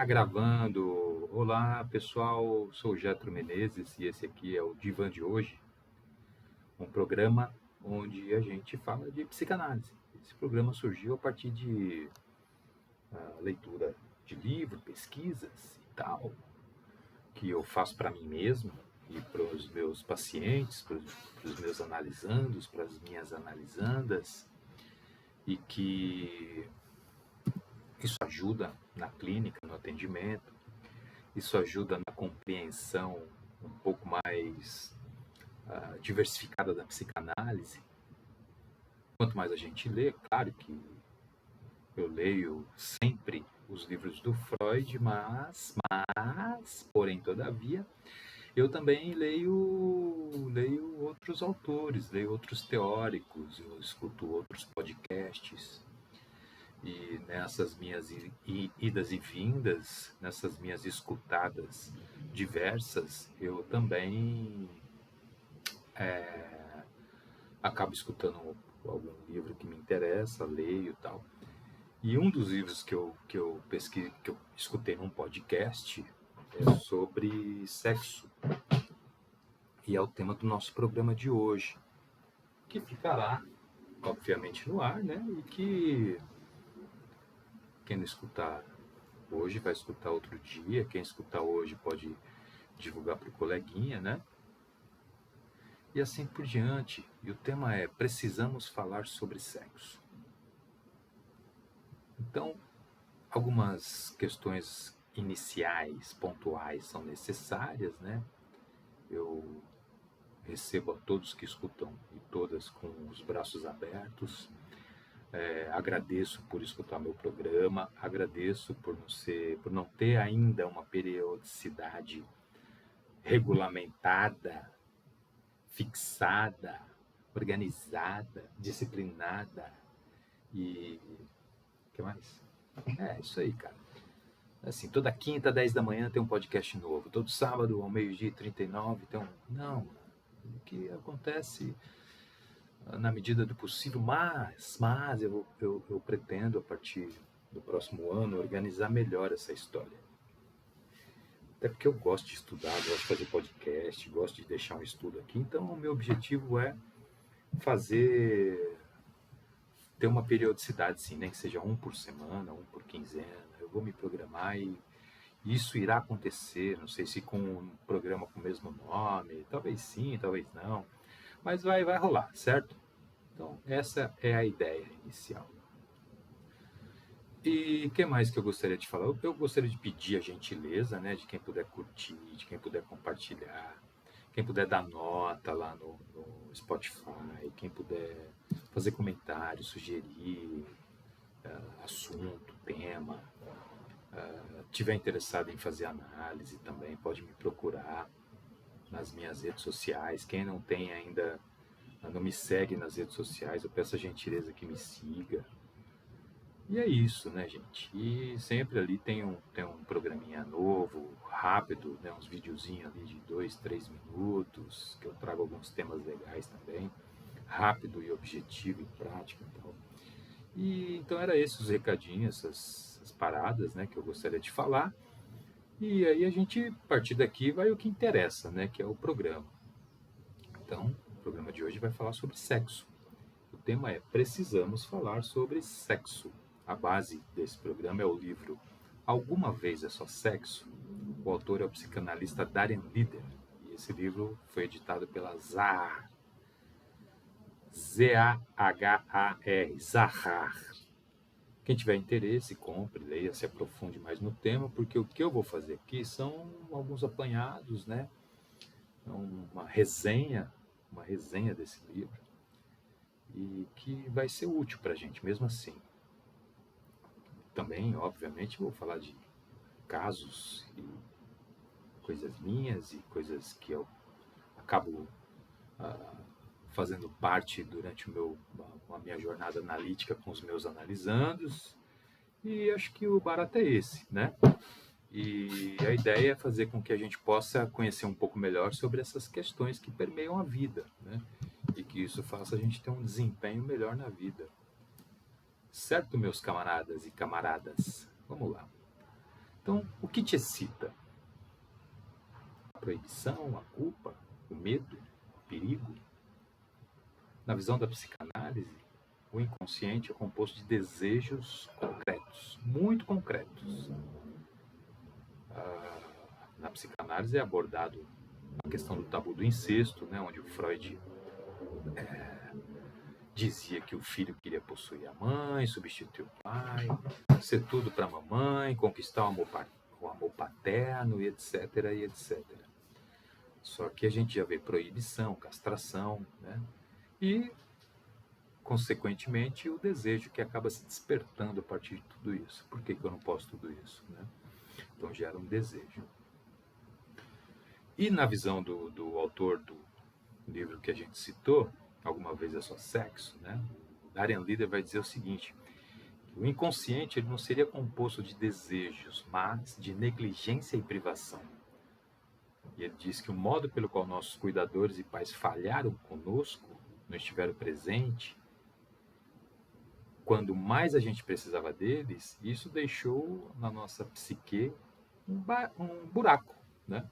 Gravando. Olá, pessoal. Sou o Getro Menezes e esse aqui é o Divã de hoje, um programa onde a gente fala de psicanálise. Esse programa surgiu a partir de leitura de livro, pesquisas e tal, que eu faço para mim mesmo e para os meus pacientes, para os meus analisandos, para as minhas analisandas, e que isso ajuda na clínica, no atendimento. Isso ajuda na compreensão um pouco mais diversificada da psicanálise. Quanto mais a gente lê, claro que eu leio sempre os livros do Freud, porém, todavia, eu também leio outros autores, leio outros teóricos, eu escuto outros podcasts. E nessas minhas idas e vindas, nessas minhas escutadas diversas, eu também acabo escutando algum livro que me interessa, leio e tal. E um dos livros que eu pesquisei, que eu escutei num podcast é sobre sexo. E é o tema do nosso programa de hoje, que ficará, obviamente, no ar, né? E que quem não escutar hoje vai escutar outro dia, quem escutar hoje pode divulgar para o coleguinha, né? E assim por diante. E o tema é: precisamos falar sobre sexo. Então, algumas questões iniciais, pontuais, são necessárias, né? Eu recebo a todos que escutam e todas com os braços abertos. Agradeço por escutar meu programa, agradeço por não ter ainda uma periodicidade regulamentada, fixada, organizada, disciplinada e o que mais? É isso aí, cara. Assim, toda quinta, 10 da manhã tem um podcast novo. Todo sábado, ao meio-dia e 39, tem um... Não, o que acontece na medida do possível, mas eu pretendo, a partir do próximo ano, organizar melhor essa história. Até porque eu gosto de estudar, gosto de fazer podcast, gosto de deixar um estudo aqui. Então, o meu objetivo é ter uma periodicidade, sim, nem que seja um por semana, um por quinzena. Eu vou me programar e isso irá acontecer. Não sei se com um programa com o mesmo nome, talvez sim, talvez não. Mas vai rolar, certo? Então, essa é a ideia inicial. E o que mais que eu gostaria de falar? Eu gostaria de pedir a gentileza, né, de quem puder curtir, de quem puder compartilhar, quem puder dar nota lá no Spotify, quem puder fazer comentário, sugerir assunto, tema, tiver interessado em fazer análise também, pode me procurar nas minhas redes sociais. Quem não tem ainda, não me segue nas redes sociais, eu peço a gentileza que me siga. E é isso, né, gente? E sempre ali tem um programinha novo, rápido, né? Uns videozinhos ali de 2, 3 minutos, que eu trago alguns temas legais também, rápido e objetivo e prático e tal. E então era esses os recadinhos, essas paradas, né, que eu gostaria de falar. E aí a gente, a partir daqui, vai o que interessa, né, que é o programa. Então, o programa de hoje vai falar sobre sexo. O tema é: precisamos falar sobre sexo. A base desse programa é o livro Alguma Vez é Só Sexo? O autor é o psicanalista Darren Lieder. E esse livro foi editado pela Zahar. Z-A-H-A-R. Zahar. Quem tiver interesse, compre, leia, se aprofunde mais no tema, porque o que eu vou fazer aqui são alguns apanhados, né? Uma resenha desse livro, e que vai ser útil para a gente, mesmo assim. Também, obviamente, vou falar de casos e coisas minhas e coisas que eu acabo fazendo parte durante a minha jornada analítica com os meus analisandos. E acho que o barato é esse, né? E a ideia é fazer com que a gente possa conhecer um pouco melhor sobre essas questões que permeiam a vida, né? E que isso faça a gente ter um desempenho melhor na vida. Certo, meus camaradas e camaradas? Vamos lá. Então, o que te excita? A proibição, a culpa, o medo, o perigo? Na visão da psicanálise, o inconsciente é composto de desejos concretos, muito concretos. Na psicanálise é abordado a questão do tabu do incesto, né, onde o Freud dizia que o filho queria possuir a mãe, substituir o pai, ser tudo para a mamãe, conquistar o amor paterno, e etc, e etc. Só que a gente já vê proibição, castração, né? E, consequentemente, o desejo que acaba se despertando a partir de tudo isso. Por que eu não posso tudo isso? Né? Então gera um desejo. E na visão do autor do livro que a gente citou, Alguma Vez é Só Sexo, né? Darian Lieder vai dizer o seguinte: o inconsciente ele não seria composto de desejos, mas de negligência e privação. E ele diz que o modo pelo qual nossos cuidadores e pais falharam conosco, não estiveram presentes, quando mais a gente precisava deles, isso deixou na nossa psique um buraco, né?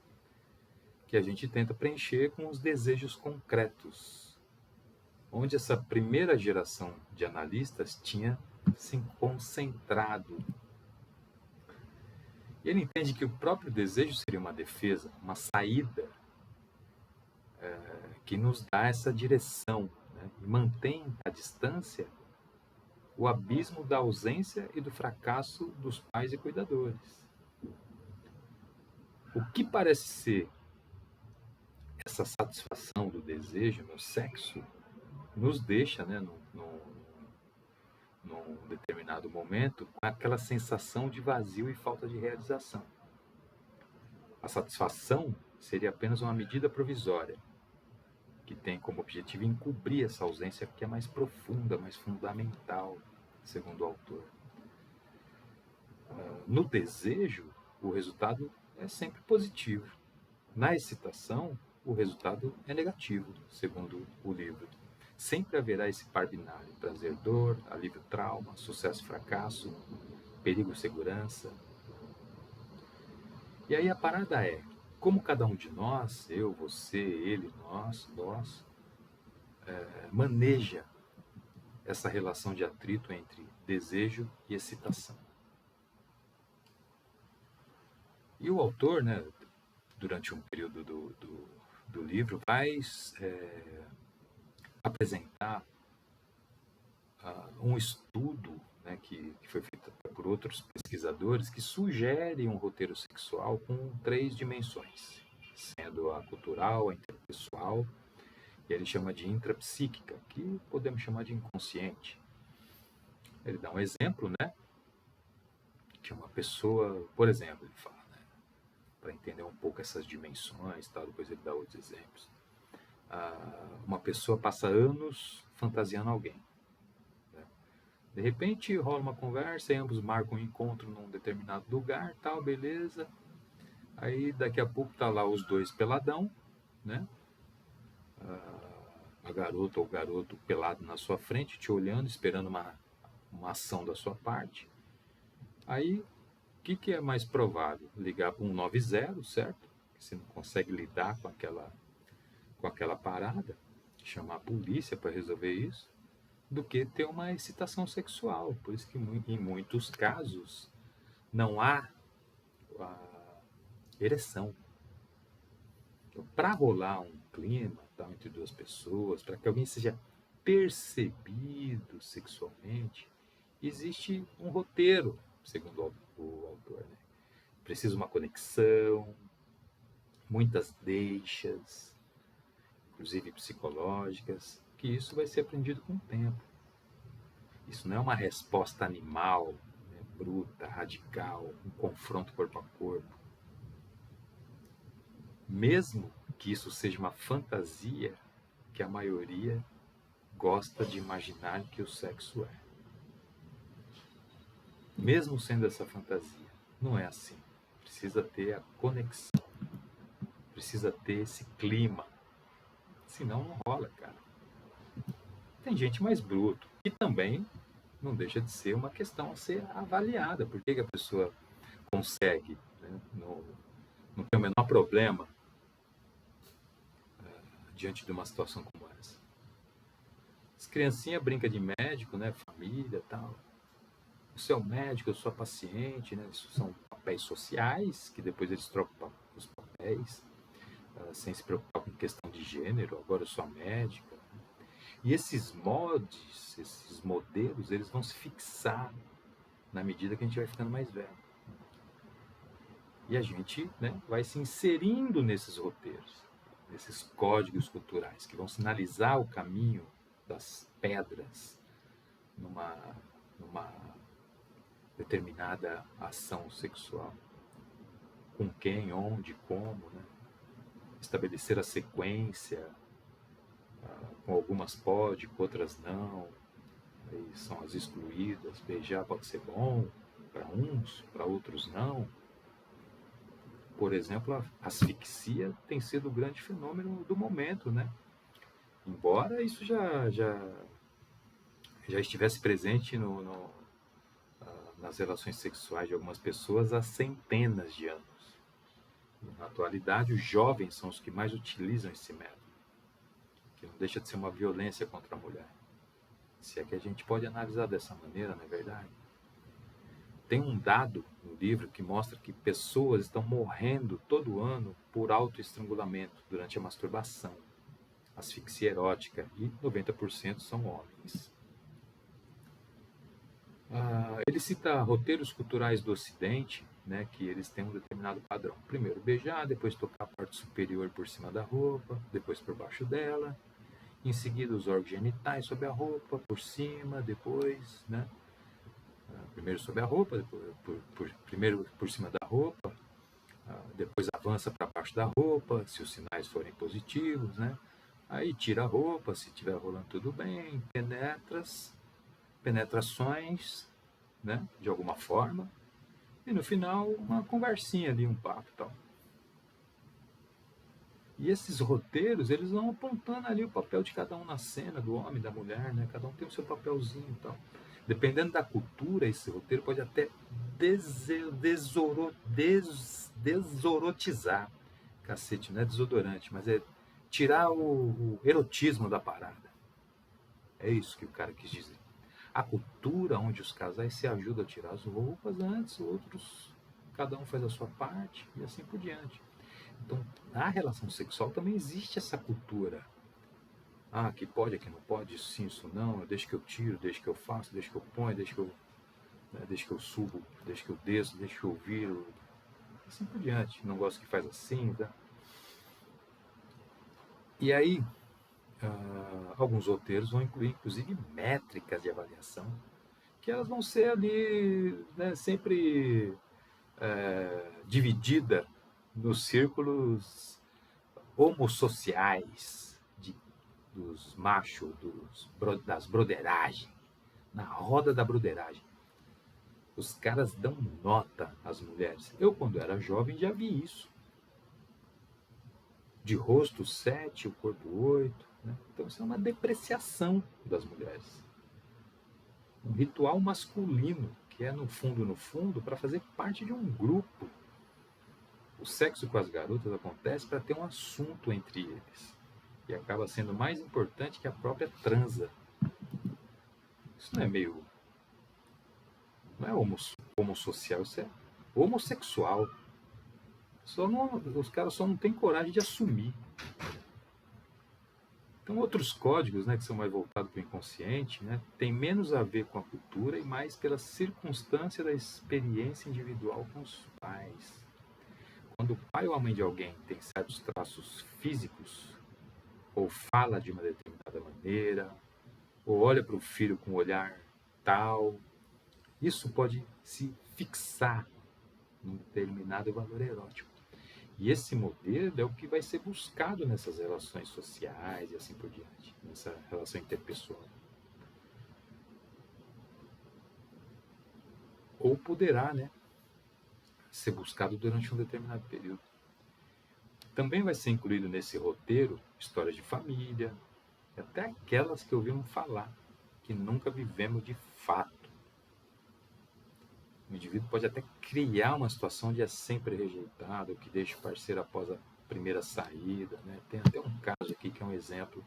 Que a gente tenta preencher com os desejos concretos, onde essa primeira geração de analistas tinha se concentrado. E ele entende que o próprio desejo seria uma defesa, uma saída que nos dá essa direção, né? E mantém à distância o abismo da ausência e do fracasso dos pais e cuidadores. O que parece ser essa satisfação do desejo no sexo nos deixa, né, num determinado momento, com aquela sensação de vazio e falta de realização. A satisfação seria apenas uma medida provisória, que tem como objetivo encobrir essa ausência que é mais profunda, mais fundamental, segundo o autor. No desejo, o resultado é sempre positivo. Na excitação, o resultado é negativo, segundo o livro. Sempre haverá esse par binário: prazer-dor, alívio-trauma, sucesso-fracasso, perigo-segurança. E aí a parada é, como cada um de nós, eu, você, ele, nós, maneja essa relação de atrito entre desejo e excitação. E o autor, né, durante um período do livro, vai apresentar um estudo, né, que foi feito por outros pesquisadores, que sugere um roteiro sexual com 3 dimensões, sendo a cultural, a interpessoal, e ele chama de intrapsíquica, que podemos chamar de inconsciente. Ele dá um exemplo, né, que uma pessoa, por exemplo, ele fala, né, para entender um pouco essas dimensões, tal, depois ele dá outros exemplos. Uma pessoa passa anos fantasiando alguém. De repente rola uma conversa, e ambos marcam um encontro num determinado lugar, tal, beleza. Aí daqui a pouco tá lá os dois peladão, né? A garota ou o garoto pelado na sua frente, te olhando, esperando uma ação da sua parte. Aí, o que é mais provável? Ligar para 190, certo? Você não consegue lidar com aquela parada, chamar a polícia para resolver isso, do que ter uma excitação sexual. Por isso que em muitos casos não há a ereção. Então, para rolar um clima tal, entre duas pessoas, para que alguém seja percebido sexualmente, existe um roteiro, segundo o autor. Né? Precisa uma conexão, muitas deixas, inclusive psicológicas, que isso vai ser aprendido com o tempo. Isso não é uma resposta animal, né, bruta, radical, um confronto corpo a corpo. Mesmo que isso seja uma fantasia que a maioria gosta de imaginar que o sexo é. Mesmo sendo essa fantasia, não é assim. Precisa ter a conexão. Precisa ter esse clima. Senão não rola, cara. Tem gente mais bruto. E também não deixa de ser uma questão a ser avaliada. Por que a pessoa consegue, né? Não tem o menor problema diante de uma situação como essa. As criancinhas brincam de médico, né? Família, tal. O seu médico, eu sou paciente, né? Isso são papéis sociais que depois eles trocam os papéis, sem se preocupar com questão de gênero. Agora eu sou a médica. E esses mods, esses modelos, eles vão se fixar na medida que a gente vai ficando mais velho. E a gente, né, vai se inserindo nesses roteiros, nesses códigos culturais que vão sinalizar o caminho das pedras numa determinada ação sexual. Com quem, onde, como, né? Estabelecer a sequência, com algumas pode, com outras não. Aí são as excluídas. Beijar pode ser bom para uns, para outros não. Por exemplo, a asfixia tem sido o grande fenômeno do momento, né? Embora isso já estivesse presente nas relações sexuais de algumas pessoas há centenas de anos. Na atualidade, os jovens são os que mais utilizam esse método, que não deixa de ser uma violência contra a mulher. Se é que a gente pode analisar dessa maneira, não é verdade? Tem um dado no livro que mostra que pessoas estão morrendo todo ano por autoestrangulamento durante a masturbação, asfixia erótica, e 90% são homens. Ele cita roteiros culturais do Ocidente, né, que eles têm um determinado padrão. Primeiro beijar, depois tocar a parte superior por cima da roupa, depois por baixo dela, em seguida os órgãos genitais sobre a roupa, por cima, depois, né? Primeiro sobre a roupa, depois, primeiro por cima da roupa, depois avança para baixo da roupa, se os sinais forem positivos, né? Aí tira a roupa, se estiver rolando tudo bem, penetrações, né? De alguma forma, e no final uma conversinha ali, um papo e tal. E esses roteiros, eles vão apontando ali o papel de cada um na cena, do homem, da mulher, né? Cada um tem o seu papelzinho e tal. Dependendo da cultura, esse roteiro pode até desorotizar. Cacete, não é desodorante, mas é tirar o erotismo da parada. É isso que o cara quis dizer. A cultura onde os casais se ajudam a tirar as roupas antes, outros, cada um faz a sua parte e assim por diante. Então, na relação sexual também existe essa cultura. Ah, aqui pode, aqui não pode, isso sim, isso não, deixa que eu tiro, deixa que eu faço, deixa que eu ponho, deixa que eu subo, deixa que eu desço, deixa que eu viro, assim por diante. Não gosto que faz assim, tá? E aí, alguns roteiros vão incluir, inclusive, métricas de avaliação, que elas vão ser ali, né, sempre dividida nos círculos homossociais dos machos, das broderagens, na roda da broderagem. Os caras dão nota às mulheres. Eu, quando era jovem, já vi isso. De rosto 7, o corpo 8. Né? Então, isso é uma depreciação das mulheres. Um ritual masculino, que é, no fundo, para fazer parte de um grupo. O sexo com as garotas acontece para ter um assunto entre eles. E acaba sendo mais importante que a própria transa. Isso não é meio. Não é homossocial, isso é homossexual. Os caras só não têm coragem de assumir. Então, outros códigos, né, que são mais voltados para o inconsciente, né, tem menos a ver com a cultura e mais pela circunstância da experiência individual com os pais. Quando o pai ou a mãe de alguém tem certos traços físicos, ou fala de uma determinada maneira, ou olha para o filho com um olhar tal, isso pode se fixar num determinado valor erótico. E esse modelo é o que vai ser buscado nessas relações sociais e assim por diante, nessa relação interpessoal. Ou poderá, né, ser buscado durante um determinado período. Também vai ser incluído nesse roteiro histórias de família, até aquelas que ouvimos falar, que nunca vivemos de fato. O indivíduo pode até criar uma situação onde é sempre rejeitado, que deixa o parceiro após a primeira saída, né? Tem até um caso aqui que é um exemplo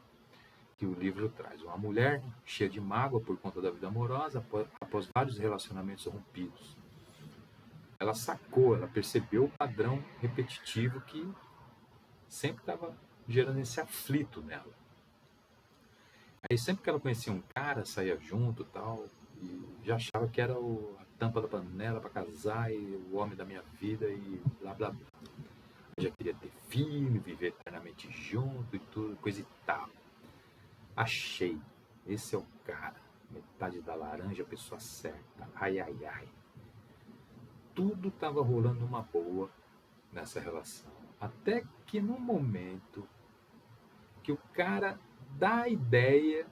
que o livro traz. Uma mulher cheia de mágoa por conta da vida amorosa, após vários relacionamentos rompidos. Ela sacou, ela percebeu o padrão repetitivo que sempre estava gerando esse aflito nela. Aí sempre que ela conhecia um cara, saía junto e tal, e já achava que era a tampa da panela para casar e o homem da minha vida e blá blá blá. Eu já queria ter filho, viver eternamente junto e tudo, coisa e tal. Achei. Esse é o cara. Metade da laranja, a pessoa certa. Ai, ai, ai. Tudo estava rolando numa boa nessa relação. Até que no momento que o cara dá a ideia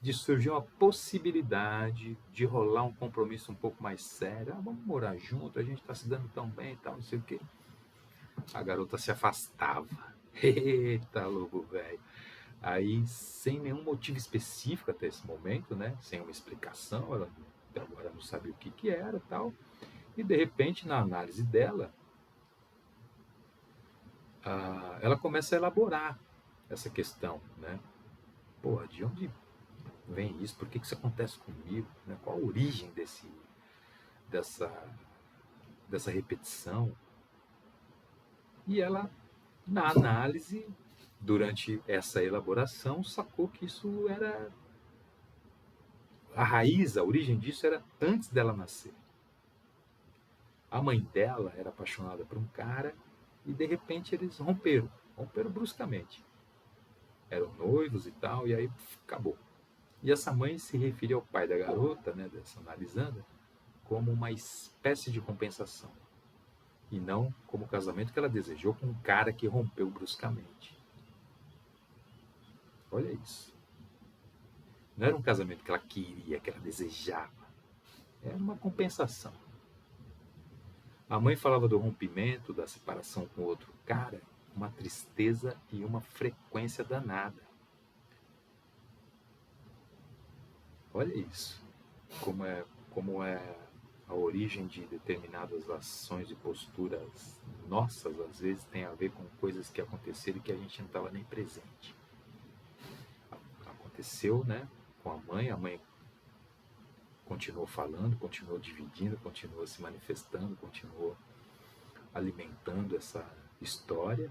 de surgir uma possibilidade de rolar um compromisso um pouco mais sério. Ah, vamos morar junto, a gente está se dando tão bem e tal, não sei o quê. A garota se afastava. Eita, louco, velho. Aí, sem nenhum motivo específico até esse momento, né? Sem uma explicação, ela até agora não sabia o que era e tal. E, de repente, na análise dela, ela começa a elaborar essa questão, né? Porra, de onde vem isso? Por que isso acontece comigo? Né? Qual a origem dessa, dessa repetição? E ela, na análise, durante essa elaboração, sacou que isso era a raiz, a origem disso era antes dela nascer. A mãe dela era apaixonada por um cara e de repente eles romperam bruscamente. Eram noivos e tal, e aí acabou. E essa mãe se referia ao pai da garota, né, dessa analisanda, como uma espécie de compensação. E não como o casamento que ela desejou com um cara que rompeu bruscamente. Olha isso. Não era um casamento que ela queria, que ela desejava. Era uma compensação. A mãe falava do rompimento, da separação com outro cara, uma tristeza e uma frequência danada. Olha isso. Como é a origem de determinadas ações e posturas nossas, às vezes, tem a ver com coisas que aconteceram e que a gente não estava nem presente. Aconteceu, né, com a mãe continuou falando, continuou dividindo, continuou se manifestando, continuou alimentando essa história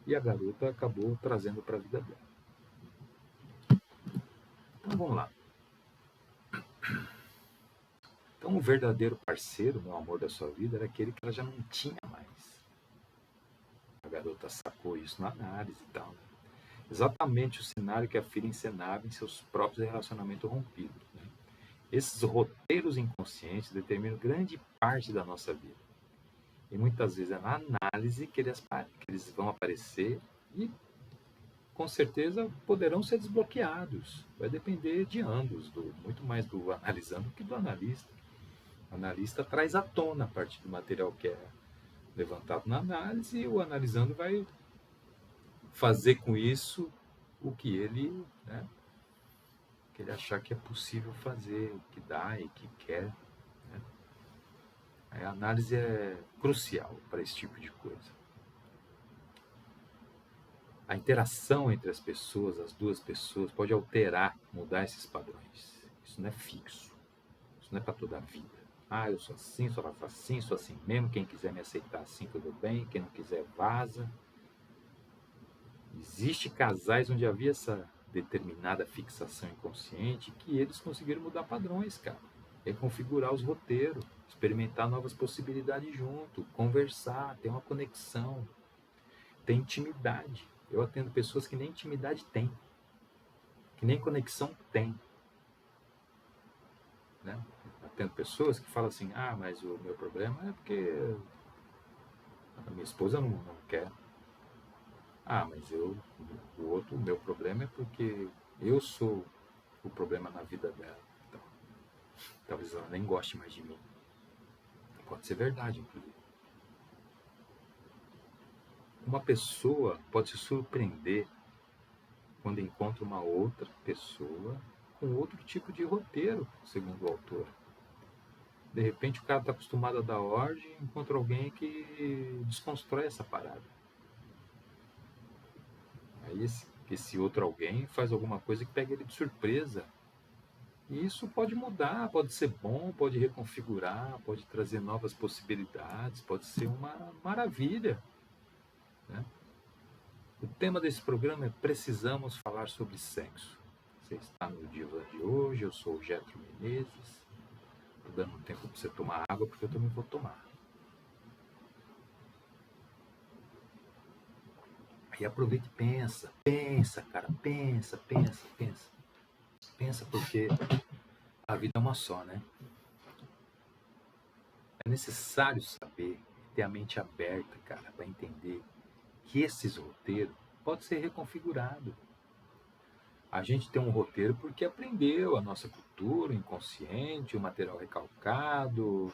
e a garota acabou trazendo para a vida dela. Então vamos lá. Então o verdadeiro parceiro, o amor da sua vida, era aquele que ela já não tinha mais. A garota sacou isso na análise e tal. Né? Exatamente o cenário que a filha encenava em seus próprios relacionamentos rompidos. Né? Esses roteiros inconscientes determinam grande parte da nossa vida. E muitas vezes é na análise que eles vão aparecer e, com certeza, poderão ser desbloqueados. Vai depender de ambos, muito mais do analisando que do analista. O analista traz à tona a partir do material que é levantado na análise e o analisando vai fazer com isso o que ele, né, que ele achar que é possível fazer, o que dá e que quer. Né? A análise é crucial para esse tipo de coisa. A interação entre as pessoas, as duas pessoas, pode alterar, mudar esses padrões. Isso não é fixo. Isso não é para toda a vida. Ah, eu sou assim, só faço assim, sou assim mesmo. Quem quiser me aceitar assim, tudo bem. Quem não quiser, vaza. Existem casais onde havia essa determinada fixação inconsciente que eles conseguiram mudar padrões, cara. Reconfigurar os roteiros, experimentar novas possibilidades junto, conversar, ter uma conexão, ter intimidade. Eu atendo pessoas que nem intimidade têm, que nem conexão têm. Né? Atendo pessoas que falam assim, ah, mas o meu problema é porque a minha esposa não quer. Ah, mas o meu problema é porque eu sou o problema na vida dela. Então, talvez ela nem goste mais de mim. Pode ser verdade, inclusive. Uma pessoa pode se surpreender quando encontra uma outra pessoa com outro tipo de roteiro, segundo o autor. De repente o cara está acostumado a dar ordem e encontra alguém que desconstrói essa parada. Aí esse outro alguém faz alguma coisa que pega ele de surpresa. E isso pode mudar, pode ser bom, pode reconfigurar, pode trazer novas possibilidades, pode ser uma maravilha, né? O tema desse programa é Precisamos Falar sobre Sexo. Você está no Diva de hoje, eu sou o Getro Menezes. Estou dando um tempo para você tomar água, porque eu também vou tomar. Aí aproveita e pensa, cara, pensa. Pensa porque a vida é uma só, né? É necessário saber, ter a mente aberta, cara, para entender que esses roteiros podem ser reconfigurados. A gente tem um roteiro porque aprendeu a nossa cultura, o inconsciente, o material recalcado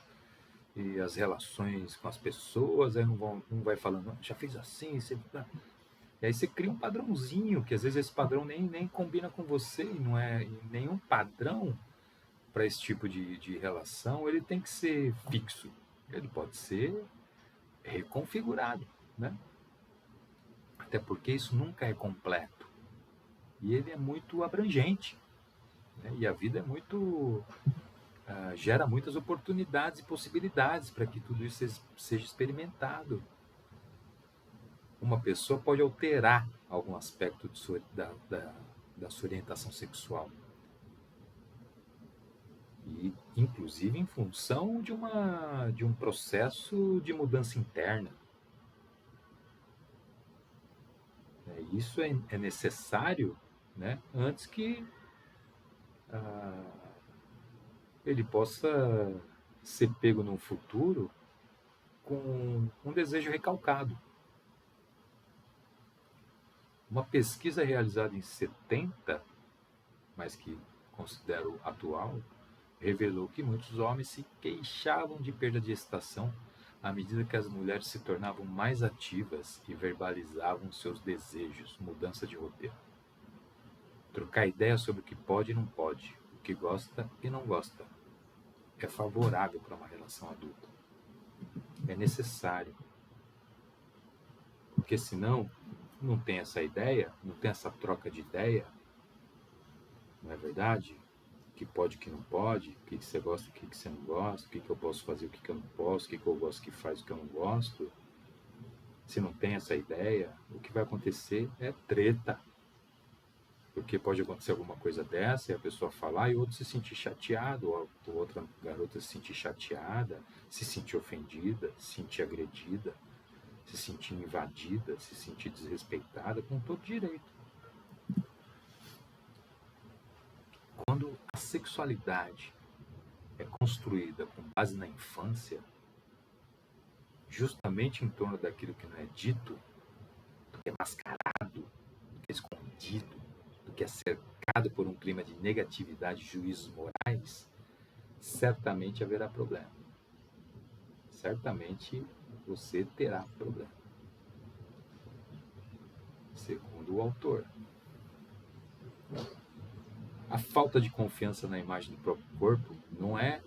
e as relações com as pessoas. Aí não vai falando, já fez assim, você... E aí você cria um padrãozinho, que às vezes esse padrão nem combina com você, e não é nenhum padrão para esse tipo de relação, ele tem que ser fixo. Ele pode ser reconfigurado, né? Até porque isso nunca é completo. E ele é muito abrangente, né? E a vida é muito... gera muitas oportunidades e possibilidades para que tudo isso seja experimentado. Uma pessoa pode alterar algum aspecto da sua orientação sexual. E, inclusive, em função de um processo de mudança interna. Isso é necessário, né, antes que ele possa ser pego no futuro com um desejo recalcado. Uma pesquisa realizada em 70, mas que considero atual, revelou que muitos homens se queixavam de perda de excitação à medida que as mulheres se tornavam mais ativas e verbalizavam seus desejos, mudança de roteiro. Trocar ideias sobre o que pode e não pode, o que gosta e não gosta, é favorável para uma relação adulta. É necessário. Porque senão, não tem essa ideia, não tem essa troca de ideia, não é verdade? O que pode, o que não pode, o que você gosta, o que você não gosta, o que eu posso fazer, o que eu não posso, o que eu gosto que faz, o que eu não gosto. Se não tem essa ideia, o que vai acontecer é treta. Porque pode acontecer alguma coisa dessa e a pessoa falar e o outro se sentir chateado, ou a outra garota se sentir chateada, se sentir ofendida, se sentir agredida, se sentir invadida, se sentir desrespeitada, com todo direito. Quando a sexualidade é construída com base na infância, justamente em torno daquilo que não é dito, do que é mascarado, do que é escondido, do que é cercado por um clima de negatividade e juízos morais, certamente haverá problema. Certamente você terá problema. Segundo o autor. A falta de confiança na imagem do próprio corpo não é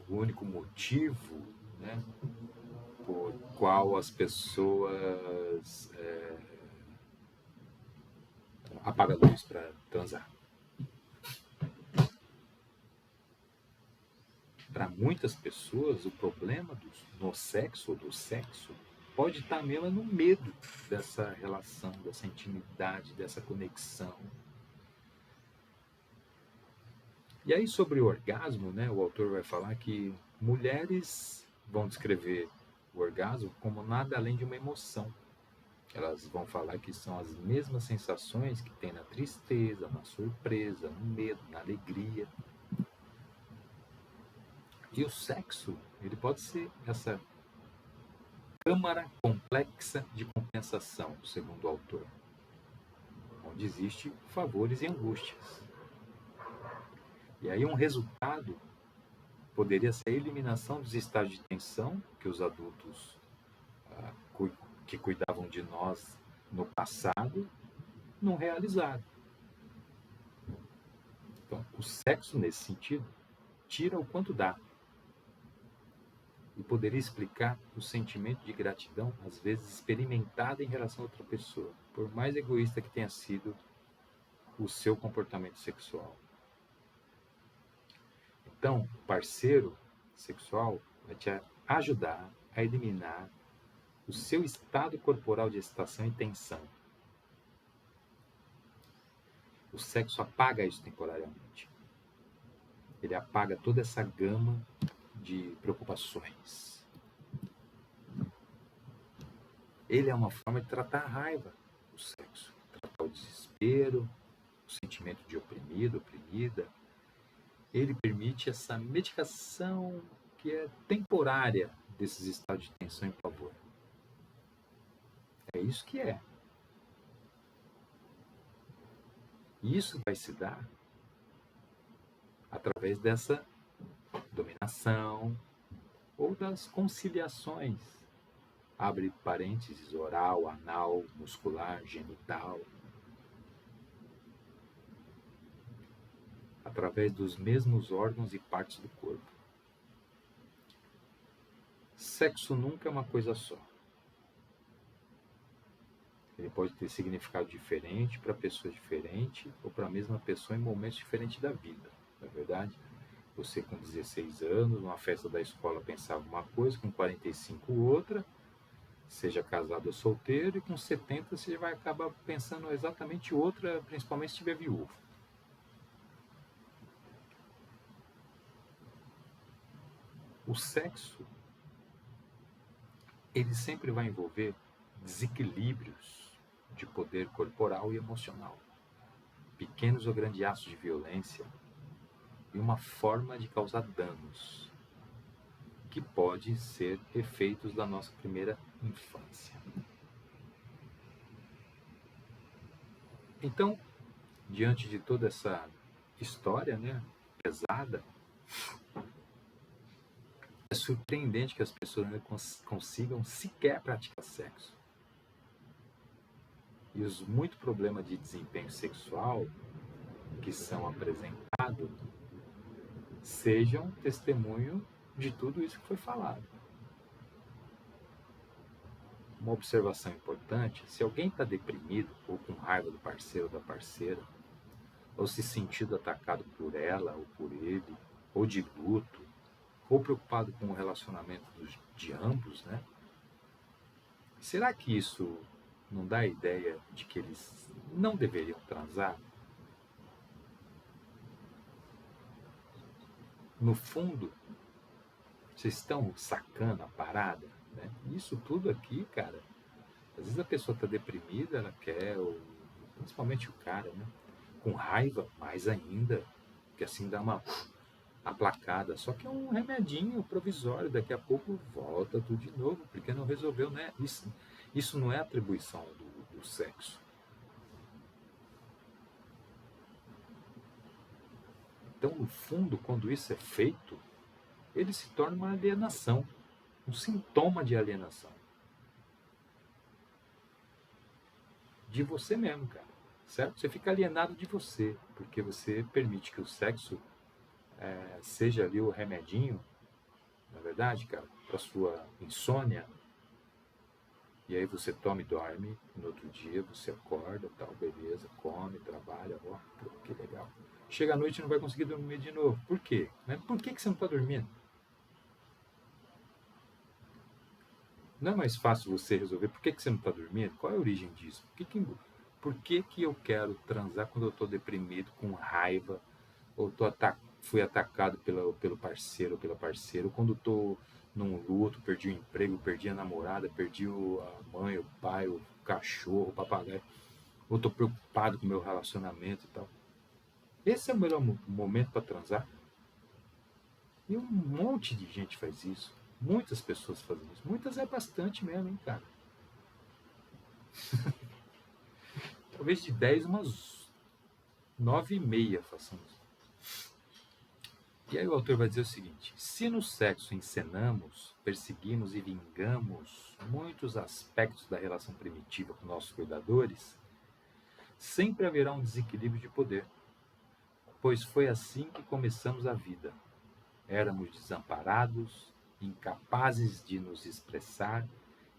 o único motivo, né, por qual as pessoas apagam a luz para transar. Para muitas pessoas, o problema no sexo ou do sexo pode estar mesmo no medo dessa relação, dessa intimidade, dessa conexão. E aí, sobre o orgasmo, né, o autor vai falar que mulheres vão descrever o orgasmo como nada além de uma emoção. Elas vão falar que são as mesmas sensações que tem na tristeza, na surpresa, no medo, na alegria. E o sexo, ele pode ser essa câmara complexa de compensação, segundo o autor, onde existe favores e angústias. E aí um resultado poderia ser a eliminação dos estágios de tensão que os adultos que cuidavam de nós no passado não realizaram. Então, o sexo, nesse sentido, tira o quanto dá. e poderia explicar o sentimento de gratidão, às vezes experimentado em relação a outra pessoa, por mais egoísta que tenha sido o seu comportamento sexual. Então, o parceiro sexual vai te ajudar a eliminar o seu estado corporal de excitação e tensão. O sexo apaga isso temporariamente. Ele apaga toda essa gama de preocupações. Ele é uma forma de tratar a raiva, o sexo. Tratar o desespero, o sentimento de oprimido, oprimida. Ele permite essa medicação que é temporária desses estados de tensão e pavor. É isso que é. E isso vai se dar através dessa dominação ou das conciliações. Abre parênteses, oral, anal, muscular, genital. Através dos mesmos órgãos e partes do corpo. Sexo nunca é uma coisa só. Ele pode ter significado diferente para pessoas diferentes ou para a mesma pessoa em momentos diferentes da vida, não é verdade? Você com 16 anos, numa festa da escola pensava uma coisa, com 45 outra, seja casado ou solteiro, e com 70 você vai acabar pensando exatamente outra, principalmente se estiver viúvo. O sexo, ele sempre vai envolver desequilíbrios de poder corporal e emocional, pequenos ou grandes atos de violência e uma forma de causar danos, que pode ser efeitos da nossa primeira infância. Então, diante de toda essa história, né, pesada, é surpreendente que as pessoas não consigam sequer praticar sexo. E os muitos problemas de desempenho sexual que são apresentados sejam testemunho de tudo isso que foi falado. Uma observação importante: se alguém está deprimido ou com raiva do parceiro ou da parceira, ou se sentindo atacado por ela ou por ele, ou de luto, ou preocupado com o relacionamento de ambos, né? Será que isso não dá a ideia de que eles não deveriam transar? No fundo, vocês estão sacando a parada, né? Isso tudo aqui, cara, às vezes a pessoa está deprimida, ela quer, principalmente o cara, né? Com raiva, mais ainda, que assim dá uma aplacada. Só que é um remedinho provisório, daqui a pouco volta tudo de novo, porque não resolveu, né? Isso não é atribuição do sexo. Então, no fundo, quando isso é feito, ele se torna uma alienação, um sintoma de alienação. De você mesmo, cara. Certo? Você fica alienado de você, porque você permite que o sexo seja ali o remedinho, na verdade, cara, para sua insônia. E aí você toma e dorme, no outro dia você acorda, tal, beleza, come, trabalha, ó, pô, que legal. Chega à noite e não vai conseguir dormir de novo. Por quê? Por que você não está dormindo? Não é mais fácil você resolver por que você não está dormindo? Qual é a origem disso? Por que eu quero transar quando eu estou deprimido, com raiva, ou fui atacado pelo parceiro ou pela parceira, ou quando estou num luto, perdi o emprego, perdi a namorada, perdi a mãe, o pai, o cachorro, o papagaio, ou estou preocupado com o meu relacionamento e tal. Esse é o melhor momento para transar. E um monte de gente faz isso. Muitas pessoas fazem isso. Muitas é bastante mesmo, hein, cara? Talvez de 10, umas 9,5 façam isso. E aí o autor vai dizer o seguinte: se no sexo encenamos, perseguimos e vingamos muitos aspectos da relação primitiva com nossos cuidadores, sempre haverá um desequilíbrio de poder, pois foi assim que começamos a vida. Éramos desamparados incapazes de nos expressar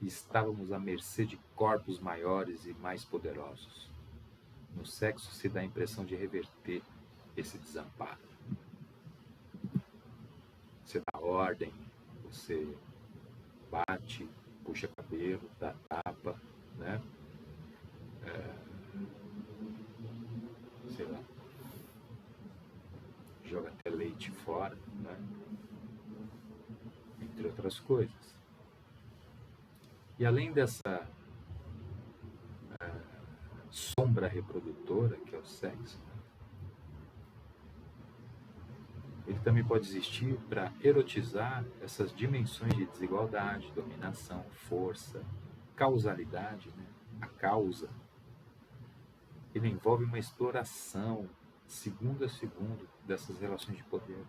e estávamos à mercê de corpos maiores e mais poderosos. No sexo se dá a impressão de reverter esse desamparo. Você dá ordem, você bate, puxa cabelo, dá tapa, né? Sei lá, joga até leite fora, né? Entre outras coisas. E além dessa sombra reprodutora, que é o sexo, ele também pode existir para erotizar essas dimensões de desigualdade, dominação, força, causalidade, né? A causa. Ele envolve uma exploração, segundo a segundo, dessas relações de poder,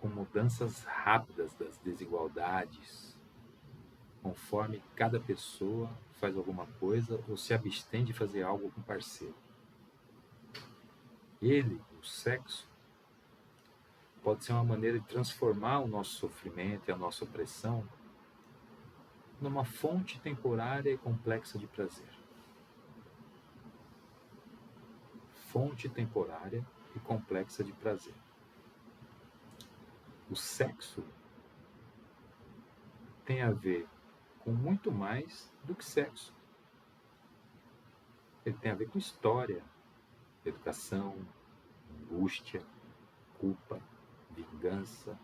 com mudanças rápidas das desigualdades, conforme cada pessoa faz alguma coisa ou se abstém de fazer algo com o parceiro. Ele, o sexo, pode ser uma maneira de transformar o nosso sofrimento e a nossa opressão numa fonte temporária e complexa de prazer. Fonte temporária e complexa de prazer. O sexo tem a ver com muito mais do que sexo. Ele tem a ver com história, educação, angústia, culpa, vingança,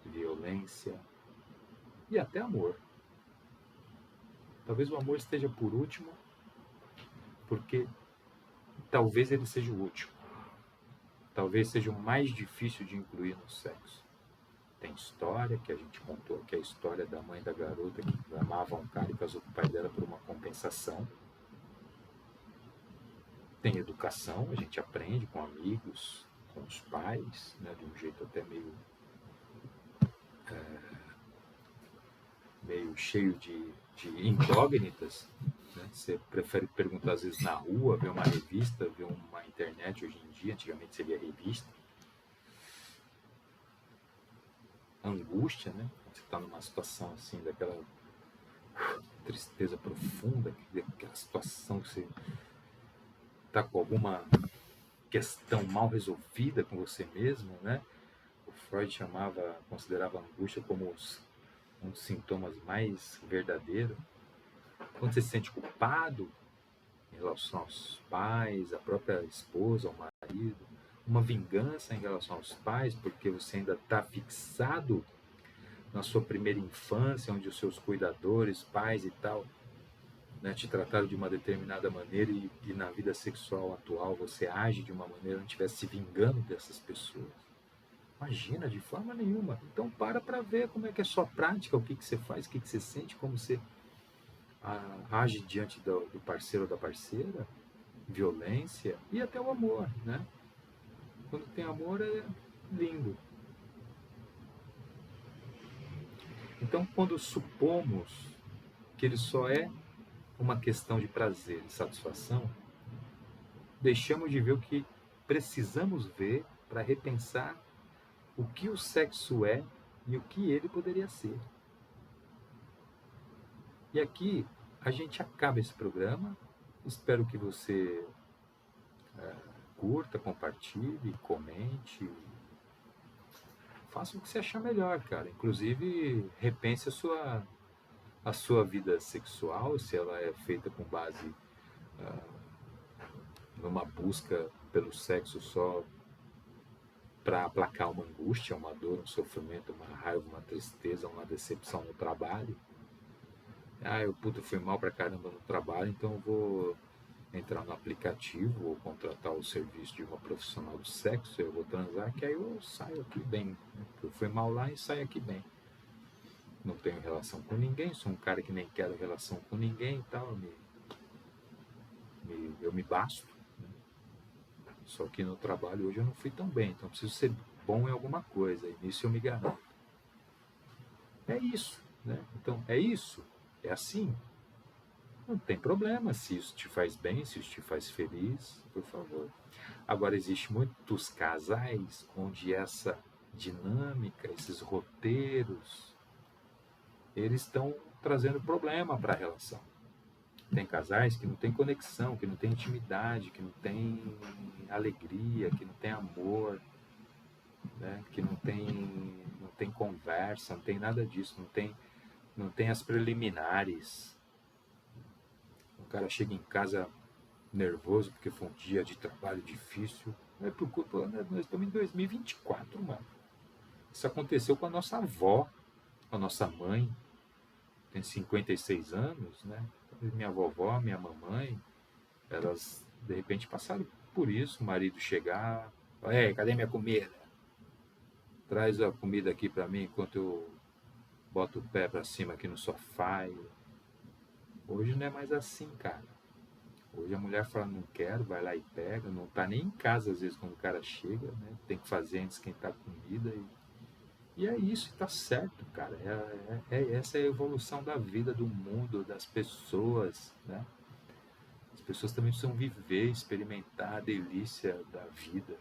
violência e até amor. Talvez o amor esteja por último, porque talvez ele seja o último. Talvez seja o mais difícil de incluir no sexo. Tem história, que a gente contou, que é a história da mãe da garota que amava um cara e casou com o pai dela por uma compensação. Tem educação, a gente aprende com amigos, com os pais, né, de um jeito até meio cheio de incógnitas. Né? Você prefere perguntar às vezes na rua, ver uma revista, ver uma internet hoje em dia, antigamente seria revista. Angústia, né? Você está numa situação assim, daquela tristeza profunda, aquela situação que você está com alguma questão mal resolvida com você mesmo, né? O Freud considerava a angústia como um dos sintomas mais verdadeiros. Quando você se sente culpado em relação aos pais, à própria esposa, ao marido, uma vingança em relação aos pais, porque você ainda está fixado na sua primeira infância, onde os seus cuidadores, pais e tal, né, te trataram de uma determinada maneira e na vida sexual atual você age de uma maneira onde estivesse se vingando dessas pessoas. Imagina, de forma nenhuma. Então para ver como é que é a sua prática, o que você faz, o que você sente, como você age diante do parceiro ou da parceira, violência e até o amor, né? Quando tem amor é lindo. Então, quando supomos que ele só é uma questão de prazer e satisfação, deixamos de ver o que precisamos ver para repensar o que o sexo é e o que ele poderia ser. E aqui a gente acaba esse programa. Espero que você curta, compartilhe, comente, faça o que você achar melhor, cara. Inclusive, repense a sua vida sexual, se ela é feita com base numa busca pelo sexo só para aplacar uma angústia, uma dor, um sofrimento, uma raiva, uma tristeza, uma decepção no trabalho. Eu fui mal pra caramba no trabalho, então eu vou entrar no aplicativo ou contratar o serviço de uma profissional do sexo, eu vou transar, que aí eu saio aqui bem. Eu fui mal lá e saio aqui bem. Não tenho relação com ninguém, sou um cara que nem quero relação com ninguém e tal, eu me basto. Né? Só que no trabalho hoje eu não fui tão bem, então preciso ser bom em alguma coisa, e nisso eu me garanto. É isso, né? Então, é isso, é assim. Não tem problema, se isso te faz bem, se isso te faz feliz, por favor. Agora, existem muitos casais onde essa dinâmica, esses roteiros, eles estão trazendo problema para a relação. Tem casais que não tem conexão, que não tem intimidade, que não tem alegria, que não tem amor, né? Que não tem conversa, não tem nada disso, não tem as preliminares. O cara chega em casa nervoso porque foi um dia de trabalho difícil. É por culpa, nós estamos em 2024, mano. Isso aconteceu com a nossa avó, com a nossa mãe, tem 56 anos, né? Minha vovó, minha mamãe, elas de repente passaram por isso, o marido chegar, cadê minha comida? Traz a comida aqui para mim enquanto eu boto o pé para cima aqui no sofá. Hoje não é mais assim, cara. Hoje a mulher fala, não quero, vai lá e pega, não tá nem em casa às vezes quando o cara chega, né? Tem que fazer antes esquentar a comida e é isso, tá certo, cara. Essa é a evolução da vida, do mundo, das pessoas, né? As pessoas também precisam viver, experimentar a delícia da vida.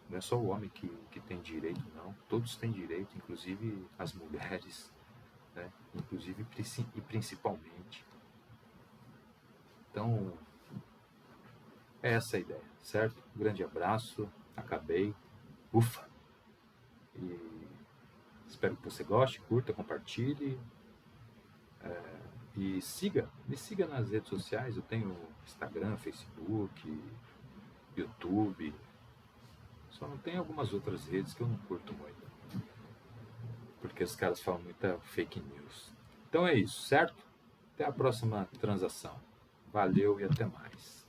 Não é só o homem que tem direito, não. Todos têm direito, inclusive as mulheres, né? Inclusive e principalmente. Então, é essa a ideia, certo? Um grande abraço, acabei. Ufa! E espero que você goste, curta, compartilhe. E me siga nas redes sociais. Eu tenho Instagram, Facebook, YouTube. Só não tem algumas outras redes que eu não curto muito. Porque os caras falam muita fake news. Então é isso, certo? Até a próxima transação. Valeu e até mais.